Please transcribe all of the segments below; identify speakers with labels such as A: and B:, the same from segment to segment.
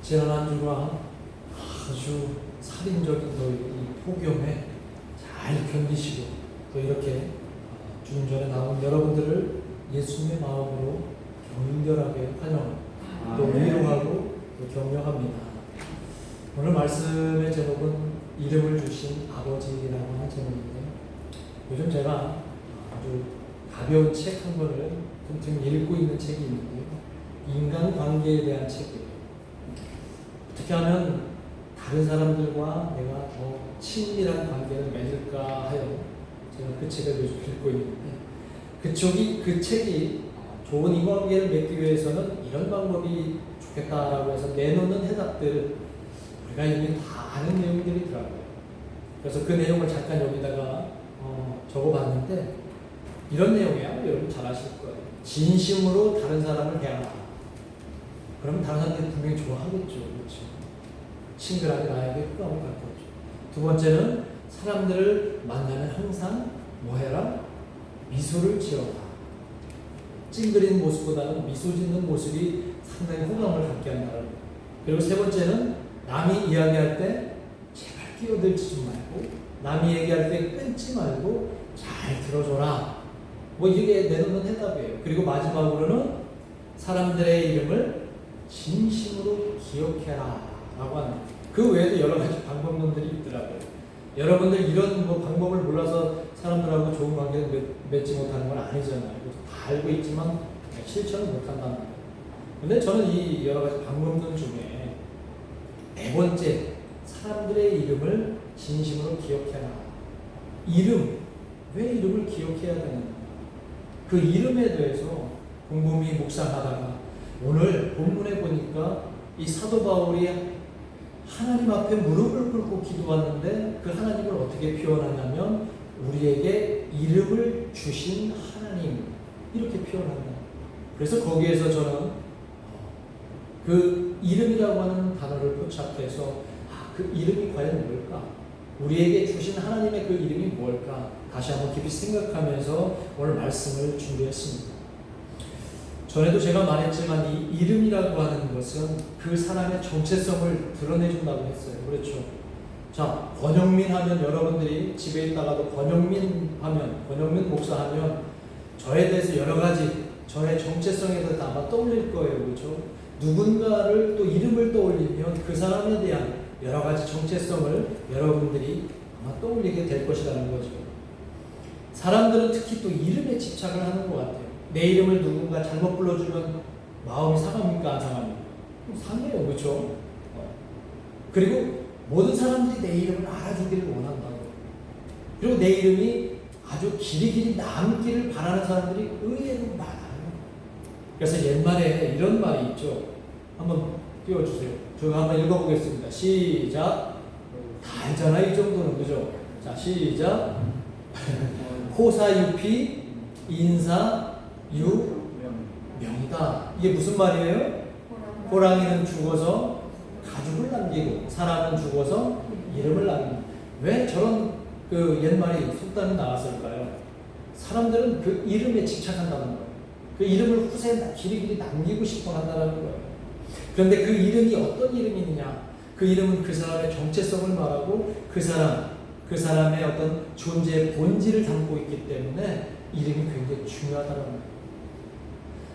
A: 지난 한 주가 아주 살인적인 이 폭염에 잘 견디시고 또 이렇게 주님 전에 나온 여러분들을 예수님의 마음으로 격렬하게 환영하고 또 위로하고 또 격려합니다. 오늘 말씀의 제목은 이름을 주신 아버지라고 하는 제목인데요. 요즘 제가 아주 가벼운 책 한 권을 틈틈이 읽고 있는 책이 있는데요. 인간관계에 대한 책이에요. 어떻게 하면 다른 사람들과 내가 더 친밀한 관계를 맺을까 하여 제가 그 책을 요즘 읽고 있는데 그 책이 좋은 인간관계를 맺기 위해서는 이런 방법이 좋겠다라고 해서 내놓는 해답들 우리가 이미 다 아는 내용들이더라고요. 그래서 그 내용을 잠깐 여기다가 적어봤는데 이런 내용이야. 여러분 잘 아실 거예요. 진심으로 다른 사람을 대하라. 그러면 다른 사람들이 분명히 좋아하겠죠. 그렇죠? 친근하게 나에게 호감을 갖겠죠. 두 번째는 사람들을 만나면 항상 뭐 해라? 미소를 지어라. 찡그린 모습보다는 미소 짓는 모습이 상당히 호감을 갖게 한다는 거예요. 그리고 세 번째는 남이 이야기할 때 제발 끼어들지 좀 말고 남이 얘기할 때 끊지 말고 잘 들어줘라. 뭐 이게 내놓는 해답이에요. 그리고 마지막으로는 사람들의 이름을 진심으로 기억해라 라고 하는 그 외에도 여러 가지 방법론들이 있더라고요. 여러분들 이런 뭐 방법을 몰라서 사람들하고 좋은 관계를 맺지 못하는 건 아니잖아요. 다 알고 있지만 실천을 못한다는 거예요. 근데 저는 이 여러 가지 방법론 중에 네 번째, 사람들의 이름을 진심으로 기억해라. 이름, 왜 이름을 기억해야 되는가? 그 이름에 대해서 곰곰이 묵상하다가 오늘 본문에 보니까 이 사도 바울이 하나님 앞에 무릎을 꿇고 기도하는데 그 하나님을 어떻게 표현하냐면 우리에게 이름을 주신 하나님 이렇게 표현합니다. 그래서 거기에서 저는 그 이름이라고 하는 단어를 포착해서 그 이름이 과연 뭘까? 우리에게 주신 하나님의 그 이름이 뭘까? 다시 한번 깊이 생각하면서 오늘 말씀을 준비했습니다. 전에도 제가 말했지만 이 이름이라고 하는 것은 그 사람의 정체성을 드러내준다고 했어요. 그렇죠? 자, 권영민 하면 여러분들이 집에 있다가도 권영민 목사 하면 저에 대해서 여러 가지 저의 정체성에 대해서 아마 떠올릴 거예요. 그렇죠? 누군가를 또 이름을 떠올리면 그 사람에 대한 여러 가지 정체성을 여러분들이 아마 떠올리게 될 것이라는 거죠. 사람들은 특히 또 이름에 집착을 하는 것 같아요. 내 이름을 누군가 잘못 불러주면 마음이 상합니까? 안 상합니까? 상해요. 그렇죠? 그리고 모든 사람들이 내 이름을 알아주기를 원한다고. 그리고 내 이름이 아주 길이길이 남기를 바라는 사람들이 의외로 많아요. 그래서 옛말에 이런 말이 있죠. 한번 띄워주세요. 제가 한번 읽어보겠습니다. 시작. 다 알잖아 이 정도는. 그죠? 자, 시작. 호사유피 인사유명이다. 이게 무슨 말이에요? 호랑이는 죽어서 가죽을 남기고 사람은 죽어서 이름을 남기고. 왜 저런 그 옛말이 속담이 나왔을까요? 사람들은 그 이름에 집착한다는 거예요. 그 이름을 후세에 길이길이 남기고 싶어 한다는 거예요. 그런데 그 이름이 어떤 이름이냐? 그 이름은 그 사람의 정체성을 말하고 그 사람의 어떤 존재의 본질을 담고 있기 때문에 이름이 굉장히 중요하다는 거예요.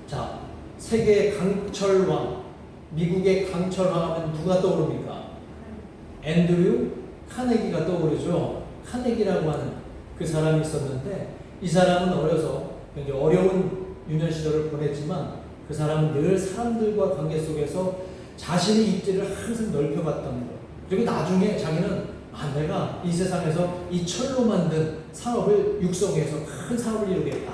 A: 자, 세계의 강철왕, 미국의 강철왕 하면 누가 떠오릅니까? 앤드류 카네기가 떠오르죠. 카네기라고 하는 그 사람이 있었는데 이 사람은 어려서 굉장히 어려운 유년 시절을 보냈지만 그 사람은 늘 사람들과 관계 속에서 자신의 입지를 항상 넓혀갔다는 거예요. 그리고 나중에 자기는 내가 이 세상에서 이 철로 만든 사업을 육성해서 큰 사업을 이루겠다.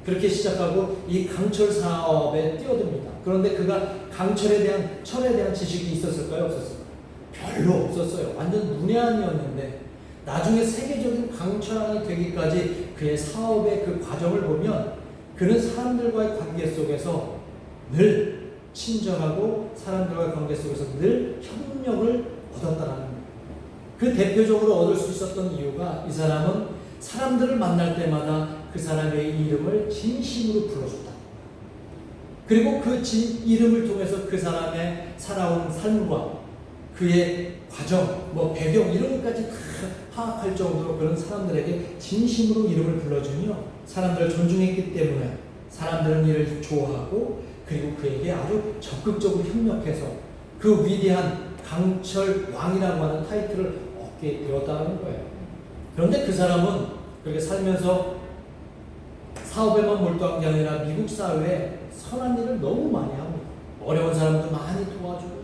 A: 그렇게 시작하고 이 강철 사업에 뛰어듭니다. 그런데 그가 철에 대한 지식이 있었을까요? 없었을까요? 별로 없었어요. 완전 문외한이었는데 나중에 세계적인 강철왕이 되기까지 그의 사업의 그 과정을 보면 그는 사람들과의 관계 속에서 늘 친절하고 사람들과의 관계 속에서 늘 협력을 얻었다는 거예요. 그 대표적으로 얻을 수 있었던 이유가 이 사람은 사람들을 만날 때마다 그 사람의 이름을 진심으로 불러줬다. 그리고 그 이름을 통해서 그 사람의 살아온 삶과 그의 과정, 배경 이런 것까지 다 파악할 정도로 그런 사람들에게 진심으로 이름을 불러주며 사람들을 존중했기 때문에 사람들은 이를 좋아하고 그리고 그에게 아주 적극적으로 협력해서 그 위대한 강철 왕이라고 하는 타이틀을 얻게 되었다는 거예요. 그런데 그 사람은 그렇게 살면서 사업에만 몰두한 게 아니라 미국 사회에 선한 일을 너무 많이 합니다. 어려운 사람도 많이 도와주고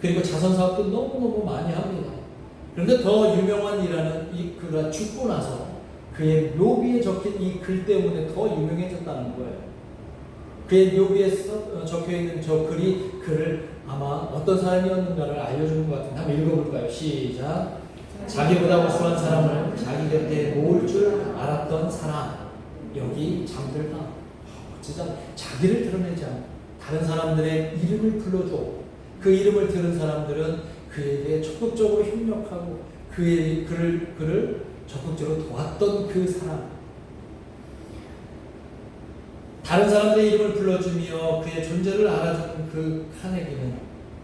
A: 그리고 자선사업도 너무너무 많이 합니다. 그런데 더 유명한 일하는 그가 죽고 나서 그의 묘비에 적힌 이 글 때문에 더 유명해졌다는 거예요. 그의 묘비에 적혀있는 저 글을 아마 어떤 사람이었는가를 알려주는 것 같은데 한번 읽어볼까요? 시작. 자기보다 우수한 사람을 자기 곁에 모을 줄 알았던 사람 여기 잠들다. 진짜 자기를 드러내지 않고 다른 사람들의 이름을 불러줘. 그 이름을 들은 사람들은 그에게 적극적으로 협력하고 그를 적극적으로 도왔던 그 사람. 다른 사람들의 이름을 불러주며 그의 존재를 알아주는 그 카네기는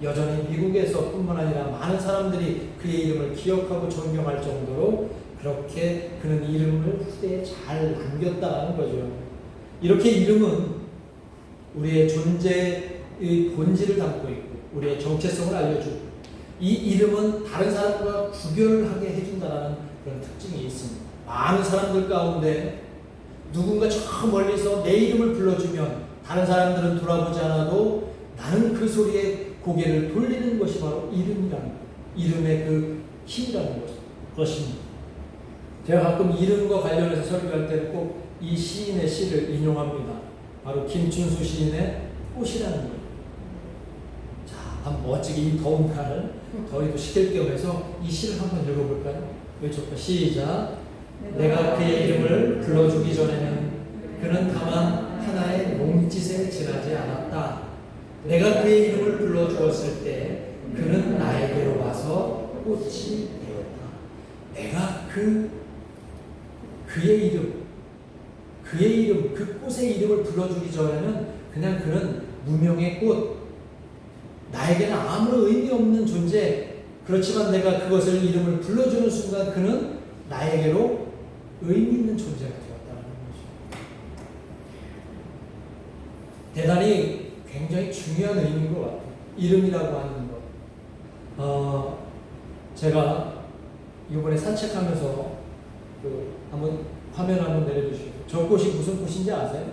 A: 여전히 미국에서 뿐만 아니라 많은 사람들이 그의 이름을 기억하고 존경할 정도로 그렇게 그는 이름을 후대에 잘 남겼다는 거죠. 이렇게 이름은 우리의 존재의 본질을 담고 있고 우리의 정체성을 알려주고 이 이름은 다른 사람과 구별하게 해준다는 그런 특징이 있습니다. 많은 사람들 가운데 누군가 저 멀리서 내 이름을 불러주면 다른 사람들은 돌아보지 않아도 나는 그 소리에 고개를 돌리는 것이 바로 이름이라는 거예요. 이름의 그 힘이라는 것입니다. 제가 가끔 이름과 관련해서 설교할 때 꼭 이 시인의 시를 인용합니다. 바로 김춘수 시인의 꽃이라는 거예요. 자, 한번 멋지게 이 더운 날 더위도 식힐 겸 해서 이 시를 한번 읽어볼까요? 외쳐볼까요? 시작. 내가 그의 이름을 불러주기 전에는 그는 다만 하나의 몸짓에 지나지 않았다. 내가 그의 이름을 불러주었을 때 그는 나에게로 와서 꽃이 되었다. 내가 그의 이름, 그 꽃의 이름을 불러주기 전에는 그냥 그는 무명의 꽃, 나에게는 아무런 의미 없는 존재, 그렇지만 내가 그것을 이름을 불러주는 순간 그는 나에게로 의미 있는 존재가 되었다는 거죠. 대단히 굉장히 중요한 의미인 것 같아요. 이름이라고 하는 것. 제가 이번에 산책하면서 한번 화면 한번 내려주시고 저 꽃이 무슨 꽃인지 아세요?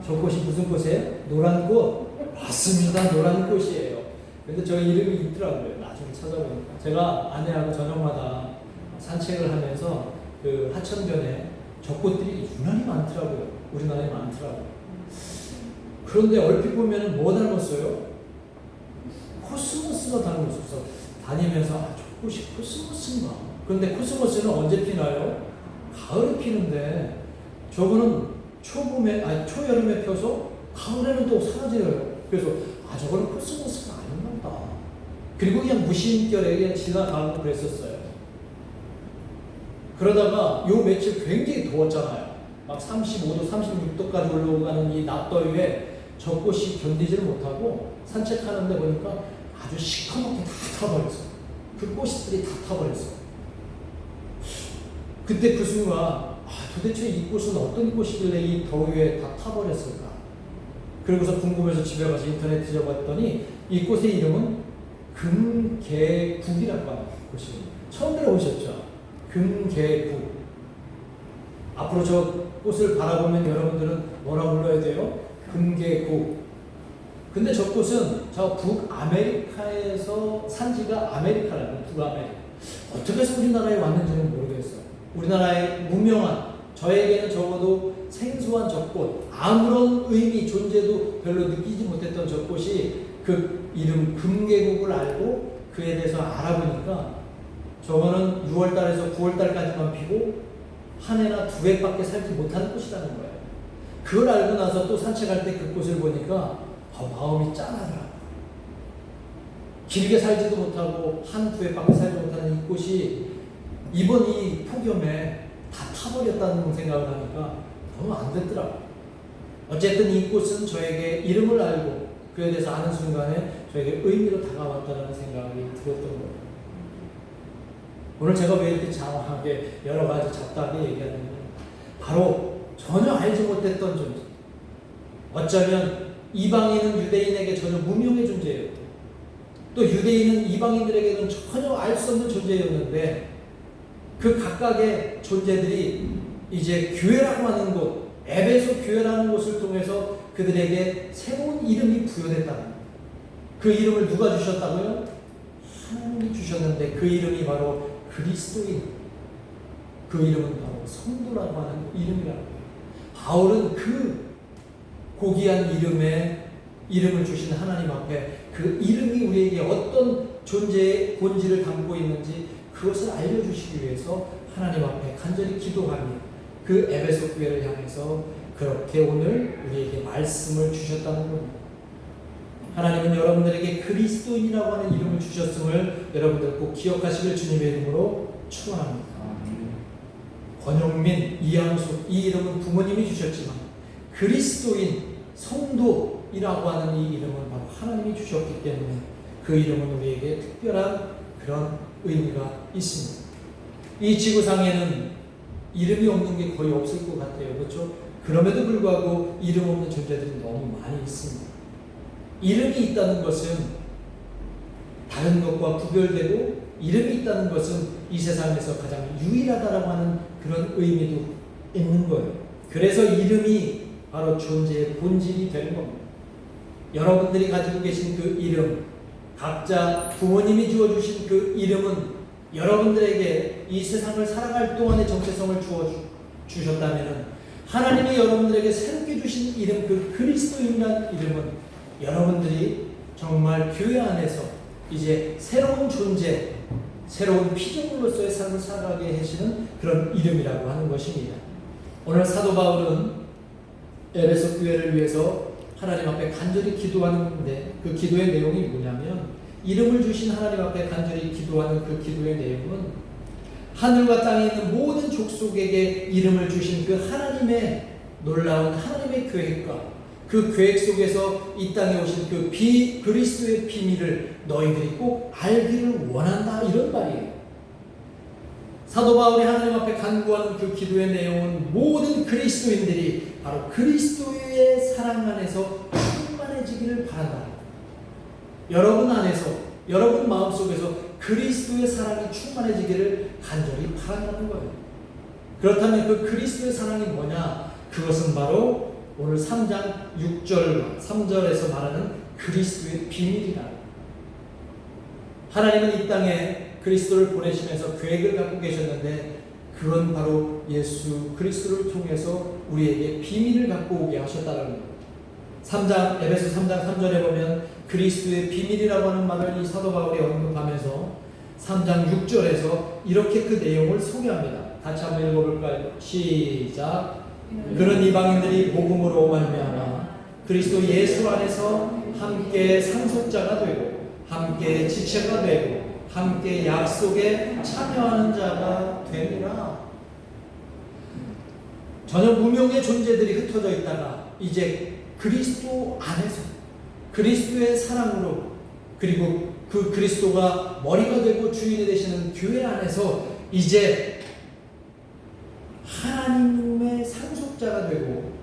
A: 저 꽃이 무슨 꽃이에요? 노란 꽃. 맞습니다. 노란 꽃이에요. 근데 저 이름이 있더라고요. 나중에 찾아보니까. 제가 아내하고 저녁마다 산책을 하면서 그 하천변에 저 꽃들이 유난히 많더라고요. 우리나라에 많더라고요. 그런데 얼핏 보면 뭐 닮았어요? 코스모스가 닮았어서 다니면서 저 꽃이 코스모스인가? 그런데 코스모스는 언제 피나요? 가을에 피는데 저거는 초여름에 펴서 가을에는 또 사라져요. 그래서 저거는 코스모스가 아닌가 보다. 그리고 그냥 무심결에 그냥 지나가고 그랬었어요. 그러다가 요 며칠 굉장히 더웠잖아요. 막 35도, 36도까지 올라가는 이 낮더위에 저 꽃이 견디지를 못하고 산책하는데 보니까 아주 시커멓게 다 타버렸어요. 그 꽃들이 다 타버렸어요. 그때 그 순간 도대체 이 꽃은 어떤 꽃이길래 이 더위에 다 타버렸을까? 그러고서 궁금해서 집에 가서 인터넷 뒤져봤더니 이 꽃의 이름은 금계국이라고 하는 꽃입니다. 처음 들어보셨죠? 금계국. 앞으로 저 꽃을 바라보면 여러분들은 뭐라 불러야 돼요? 금계국. 근데 저 꽃은 저 북아메리카에서 산지가 아메리카라는 북아메리카. 어떻게 해서 우리나라에 왔는지는 모르겠어요. 우리나라의 무명한, 저에게는 적어도 생소한 저 꽃, 아무런 의미, 존재도 별로 느끼지 못했던 저 꽃이 그 이름 금계국을 알고 그에 대해서 알아보니까 저거는 6월달에서 9월달까지만 피고 한 해나 2회밖에 살지 못하는 꽃이라는 거예요. 그걸 알고 나서 또 산책할 때 그 꽃을 보니까 마음이 짠하더라고요. 길게 살지도 못하고 한 2회밖에 살지 못하는 이 꽃이 이번 이 폭염에 다 타버렸다는 생각을 하니까 너무 안 됐더라고요. 어쨌든 이곳은 저에게 이름을 알고 그에 대해서 아는 순간에 저에게 의미로 다가왔다는 생각이 들었던 거예요. 오늘 제가 왜 이렇게 장황하게 여러 가지 잡다하게 얘기하냐면 바로 전혀 알지 못했던 존재, 어쩌면 이방인은 유대인에게 전혀 무명의 존재예요. 또 유대인은 이방인들에게는 전혀 알 수 없는 존재였는데 그 각각의 존재들이 이제 교회라고 하는 곳, 에베소 교회라는 곳을 통해서 그들에게 새로운 이름이 부여됐다는 거예요. 그 이름을 누가 주셨다고요? 하나님이 주셨는데 그 이름이 바로 그리스도인, 그 이름은 바로 성도라고 하는 이름이라고 해요. 바울은 그 고귀한 이름을 주신 하나님 앞에 그 이름이 우리에게 어떤 존재의 본질을 담고 있는지 그것을 알려주시기 위해서 하나님 앞에 간절히 기도하며 그 에베소 교회를 향해서 그렇게 오늘 우리에게 말씀을 주셨다는 겁니다. 하나님은 여러분들에게 그리스도인이라고 하는 이름을 주셨음을 여러분들 꼭 기억하시길 주님의 이름으로 축원합니다. 권영민, 이양숙, 이 이름은 부모님이 주셨지만 그리스도인, 성도이라고 하는 이 이름은 바로 하나님이 주셨기 때문에 그 이름은 우리에게 특별한 그런 의미가 있습니다. 이 지구상에는 이름이 없는 게 거의 없을 것 같아요. 그렇죠? 그럼에도 불구하고 이름 없는 존재들이 너무 많이 있습니다. 이름이 있다는 것은 다른 것과 구별되고 이름이 있다는 것은 이 세상에서 가장 유일하다라고 하는 그런 의미도 있는 거예요. 그래서 이름이 바로 존재의 본질이 되는 겁니다. 여러분들이 가지고 계신 그 이름, 각자 부모님이 주어주신 그 이름은 여러분들에게 이 세상을 살아갈 동안의 정체성을 주셨다면 하나님이 여러분들에게 새롭게 주신 이름, 그 그리스도인이라는 이름은 여러분들이 정말 교회 안에서 이제 새로운 존재, 새로운 피조물로서의 삶을 살아가게 하시는 그런 이름이라고 하는 것입니다. 오늘 사도 바울은 에베소 교회를 위해서 하나님 앞에 간절히 기도하는데 그 기도의 내용이 뭐냐면 이름을 주신 하나님 앞에 간절히 기도하는 그 기도의 내용은 하늘과 땅에 있는 모든 족속에게 이름을 주신 그 하나님의 놀라운 하나님의 계획과 그 계획 속에서 이 땅에 오신 그 그리스도의 비밀을 너희들이 꼭 알기를 원한다, 이런 말이에요. 사도 바울이 하나님 앞에 간구하는 그 기도의 내용은 모든 그리스도인들이 바로 그리스도의 사랑 안에서 충만해지기를 바란다. 여러분 안에서, 여러분 마음속에서 그리스도의 사랑이 충만해지기를 간절히 바란다는 거예요. 그렇다면 그 그리스도의 사랑이 뭐냐? 그것은 바로 오늘 3장 6절과 3절에서 말하는 그리스도의 비밀이다. 하나님은 이 땅에 그리스도를 보내시면서 계획을 갖고 계셨는데 그건 바로 예수 그리스도를 통해서 우리에게 비밀을 갖고 오게 하셨다는 거예요. 에베소 3장 3절에 보면 그리스도의 비밀이라고 하는 말을 이 사도 바울이 언급하면서 3장 6절에서 이렇게 그 내용을 소개합니다. 같이 한번 읽어볼까요? 시작. 그런 이방인들이 복음으로 말미암아 그리스도 예수 안에서 함께 상속자가 되고 함께 지체가 되고 함께 약속에 참여하는 자가 되니라. 전혀 무명의 존재들이 흩어져 있다가 이제 그리스도 안에서 그리스도의 사랑으로 그리고 그 그리스도가 머리가 되고 주인이 되시는 교회 안에서 이제 하나님의 상속자가 되고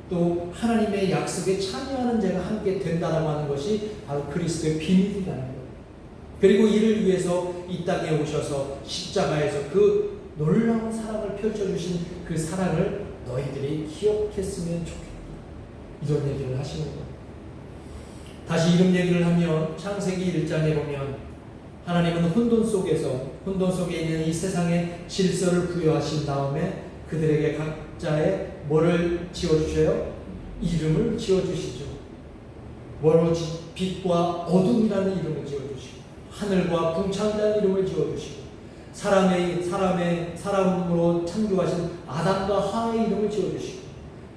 A: 또 하나님의 약속에 참여하는 자가 함께 된다라고 하는 것이 바로 그리스도의 비밀이라는 거예요. 그리고 이를 위해서 이 땅에 오셔서 십자가에서 그 놀라운 사랑을 펼쳐주신 그 사랑을 너희들이 기억했으면 좋겠다, 이런 얘기를 하시는 거예요. 다시 이름 얘기를 하면 창세기 1장에 보면 하나님은 혼돈 속에 있는 이 세상에 질서를 부여하신 다음에 그들에게 각자의 뭐를 지어주셔요? 이름을 지어주시죠. 뭐로? 빛과 어둠이라는 이름을 지어주시고 하늘과 궁창이라는 이름을 지어주시고 사람으로 창조하신 아담과 하와의 이름을 지어주시고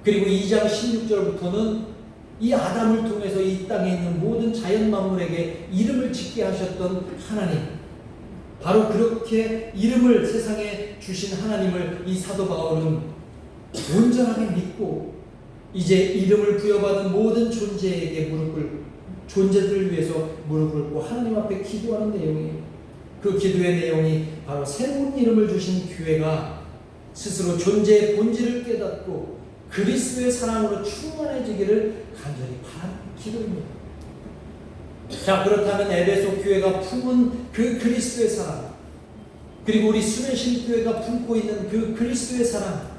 A: 그리고 2장 16절부터는 이 아담을 통해서 이 땅에 있는 모든 자연 만물에게 이름을 짓게 하셨던 하나님, 바로 그렇게 이름을 세상에 주신 하나님을 이 사도 바울은 온전하게 믿고 이제 이름을 부여받은 모든 존재에게 존재들을 위해서 무릎을 꿇고 하나님 앞에 기도하는 내용이에요. 그 기도의 내용이 바로 새로운 이름을 주신 교회가 스스로 존재의 본질을 깨닫고 그리스도의 사랑으로 충만해지기를 간절히 바라는 기도입니다. 자, 그렇다면 에베소 교회가 품은 그 그리스도의 사랑, 그리고 우리 수면실 교회가 품고 있는 그 그리스도의 사랑,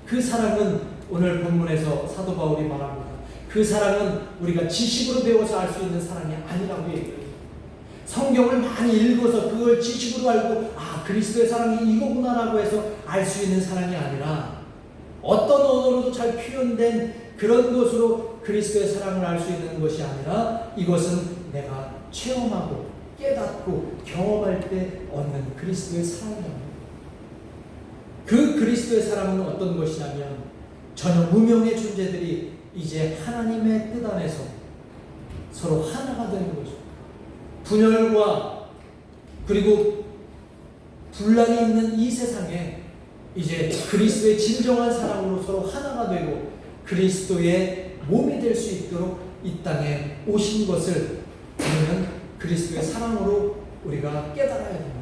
A: 그 사랑은 오늘 본문에서 사도 바울이 말합니다. 그 사랑은 우리가 지식으로 배워서 알 수 있는 사랑이 아니라고 얘기해요. 성경을 많이 읽어서 그걸 지식으로 알고 그리스도의 사랑이 이거구나라고 해서 알 수 있는 사랑이 아니라 어떤 언어로도 잘 표현된 그런 것으로 그리스도의 사랑을 알 수 있는 것이 아니라 이것은 내가 체험하고 깨닫고 경험할 때 얻는 그리스도의 사랑이에요. 그 그리스도의 사랑은 어떤 것이냐면 전혀 무명의 존재들이 이제 하나님의 뜻 안에서 서로 하나가 되는 거죠. 분열과 그리고 분란이 있는 이 세상에 이제 그리스도의 진정한 사랑으로 서로 하나가 되고 그리스도의 몸이 될 수 있도록 이 땅에 오신 것을 우리는 그리스도의 사랑으로 우리가 깨달아야 됩니다.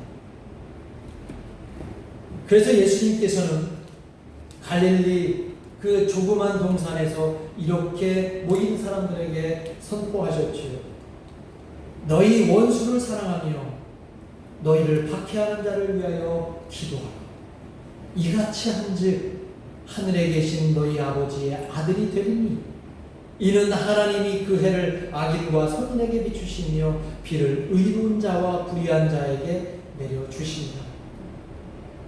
A: 그래서 예수님께서는 갈릴리 그 조그만 동산에서 이렇게 모인 사람들에게 선포하셨지요. 너희 원수를 사랑하며 너희를 박해하는 자를 위하여 기도하라. 이같이 한즉 하늘에 계신 너희 아버지의 아들이 되리니 이는 하나님이 그 해를 악인과 선인에게 비추시며 비를 의로운 자와 불의한 자에게 내려주십니다.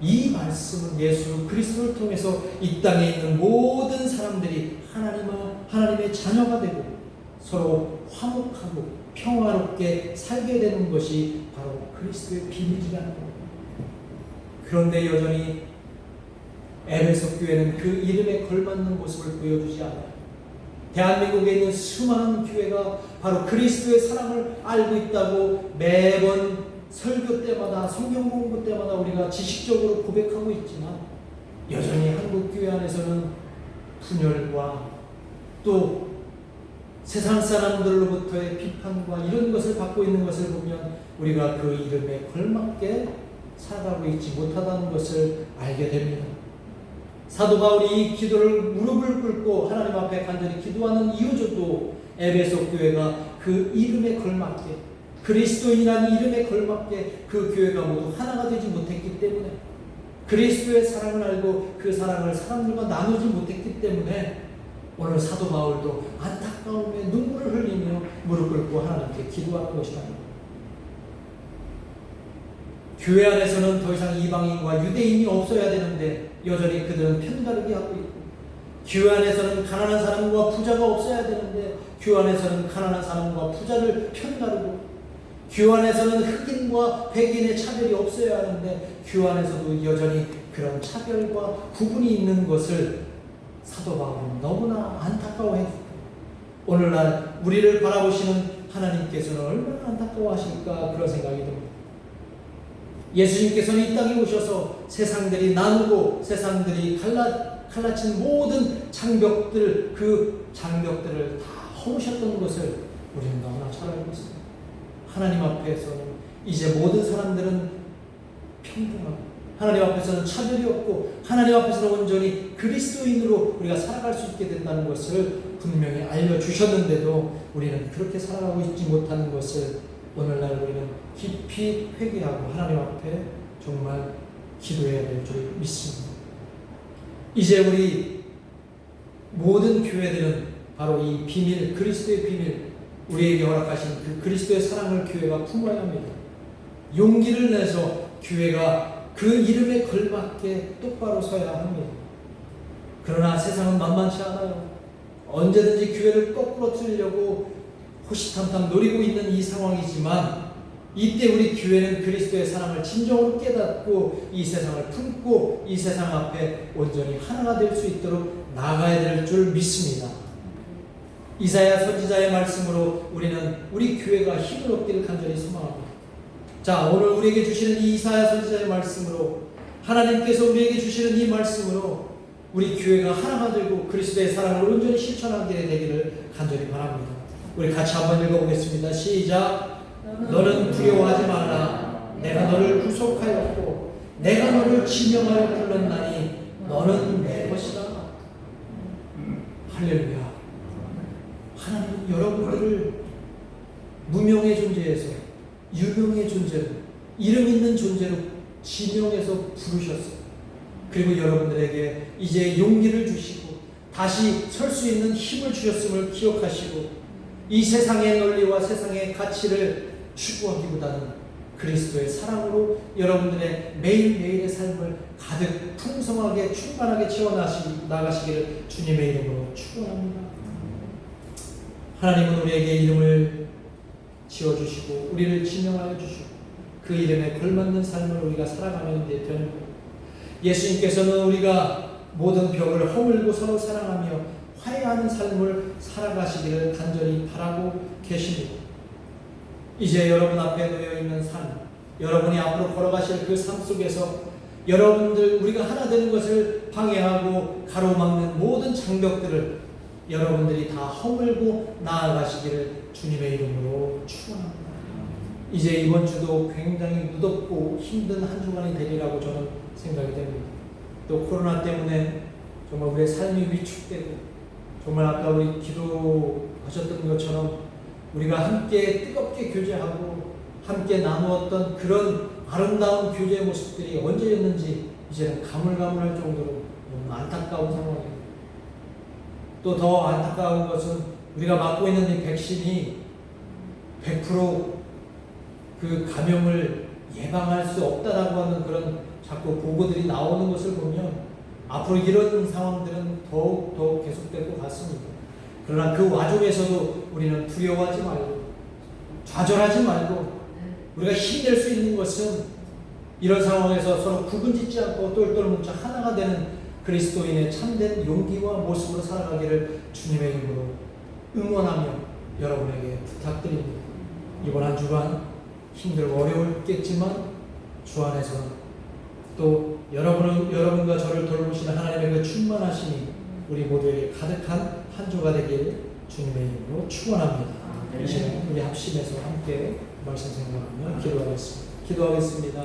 A: 이 말씀은 예수 그리스도를 통해서 이 땅에 있는 모든 사람들이 하나님의 자녀가 되고 서로 화목하고 평화롭게 살게 되는 것이 바로 그리스도의 비밀이라는 겁니다. 그런데 여전히 에베소 교회는 그 이름에 걸맞는 모습을 보여주지 않아요. 대한민국에 있는 수많은 교회가 바로 그리스도의 사랑을 알고 있다고 매번 설교 때마다 성경 공부 때마다 우리가 지식적으로 고백하고 있지만 여전히 한국 교회 안에서는 분열과 또 세상 사람들로부터의 비판과 이런 것을 받고 있는 것을 보면 우리가 그 이름에 걸맞게 살아가고 있지 못하다는 것을 알게 됩니다. 사도 바울이 이 기도를 무릎을 꿇고 하나님 앞에 간절히 기도하는 이유조도 에베소 교회가 그 이름에 걸맞게 그리스도인이라는 이름에 걸맞게 그 교회가 모두 하나가 되지 못했기 때문에 그리스도의 사랑을 알고 그 사랑을 사람들과 나누지 못했기 때문에 오늘 사도 바울도 안타까움에 눈물을 흘리며 무릎 꿇고 하나님께 기도할 것이다. 교회 안에서는 더 이상 이방인과 유대인이 없어야 되는데 여전히 그들은 편가르기 하고 있고 교회 안에서는 가난한 사람과 부자가 없어야 되는데 교회 안에서는 가난한 사람과 부자를 편가르고 교회 안에서는 흑인과 백인의 차별이 없어야 하는데 교회 안에서도 여전히 그런 차별과 구분이 있는 것을 사도 바울은 너무나 안타까워했고 오늘날 우리를 바라보시는 하나님께서는 얼마나 안타까워하실까 그런 생각이 듭니다. 예수님께서는 이 땅에 오셔서 세상들이 나누고 세상들이 갈라친 모든 장벽들 그 장벽들을 다 허무셨던 것을 우리는 너무나 잘 알고 있습니다. 하나님 앞에서는 이제 모든 사람들은 평등하고 하나님 앞에서는 차별이 없고 하나님 앞에서는 온전히 그리스도인으로 우리가 살아갈 수 있게 된다는 것을 분명히 알려주셨는데도 우리는 그렇게 살아가고 있지 못하는 것을 오늘날 우리는 깊이 회개하고 하나님 앞에 정말 기도해야 될 줄 믿습니다. 이제 우리 모든 교회들은 바로 이 비밀, 그리스도의 비밀, 우리에게 허락하신 그 그리스도의 사랑을 교회가 품어야 합니다. 용기를 내서 교회가 그 이름에 걸맞게 똑바로 서야 합니다. 그러나 세상은 만만치 않아요. 언제든지 교회를 거꾸로 틀려고 호시탐탐 노리고 있는 이 상황이지만 이때 우리 교회는 그리스도의 사랑을 진정으로 깨닫고 이 세상을 품고 이 세상 앞에 온전히 하나가 될 수 있도록 나아가야 될 줄 믿습니다. 이사야 선지자의 말씀으로 우리는 우리 교회가 힘을 얻기를 간절히 소망합니다. 자, 오늘 우리에게 주시는 이 이사야 선지자의 말씀으로 하나님께서 우리에게 주시는 이 말씀으로 우리 교회가 하나가 되고 그리스도의 사랑을 온전히 실천하게 되기를 간절히 바랍니다. 우리 같이 한번 읽어보겠습니다. 시작. 너는 두려워하지 말라. 내가 너를 구속하였고 내가 너를 지명하여 불렀나니 너는 내 것이라. 할렐루야. 하나님은 여러분들을 무명의 존재에서 유명의 존재로, 이름 있는 존재로 지명해서 부르셨어요. 그리고 여러분들에게 이제 용기를 주시고 다시 설 수 있는 힘을 주셨음을 기억하시고 이 세상의 논리와 세상의 가치를 추구하기보다는 그리스도의 사랑으로 여러분들의 매일매일의 삶을 가득 풍성하게 충만하게 채워나가시기를 주님의 이름으로 축원합니다. 하나님은 우리에게 이름을 지어주시고 우리를 지명하여 주시고 그 이름에 걸맞는 삶을 우리가 살아가는 데 되는 것. 예수님께서는 우리가 모든 벽을 허물고 서로 사랑하며 화해하는 삶을 살아가시기를 간절히 바라고 계십니다. 이제 여러분 앞에 놓여 있는 삶, 여러분이 앞으로 걸어가실 그 삶 속에서 여러분들 우리가 하나 되는 것을 방해하고 가로막는 모든 장벽들을 여러분들이 다 허물고 나아가시기를 주님의 이름으로 축원합니다. 이제 이번 주도 굉장히 무덥고 힘든 한 주간이 되리라고 저는 생각이 됩니다. 또 코로나 때문에 정말 우리의 삶이 위축되고 정말 아까 우리 기도하셨던 것처럼 우리가 함께 뜨겁게 교제하고 함께 나누었던 그런 아름다운 교제의 모습들이 언제였는지 이제는 가물가물할 정도로 너무 안타까운 상황입니다. 또 더 안타까운 것은 우리가 맞고 있는 이 백신이 100% 그 감염을 예방할 수 없다라고 하는 그런 자꾸 보고들이 나오는 것을 보면 앞으로 이런 상황들은 더욱 계속될 것 같습니다. 그러나 그 와중에서도 우리는 두려워하지 말고 좌절하지 말고 우리가 힘낼 수 있는 것은 이런 상황에서 서로 구분짓지 않고 똘똘 뭉쳐 하나가 되는 그리스도인의 참된 용기와 모습으로 살아가기를 주님의 이름으로 응원하며 여러분에게 부탁드립니다. 이번 한 주간 힘들고 어려웠겠지만 주 안에서 또 여러분과 저를 돌보시는 하나님의 그 충만하심이 우리 모두에게 가득한 한 주가 되길 주님의 이름으로 축원합니다. 이 시간 우리 합심해서 함께 말씀 생각하며 기도하겠습니다.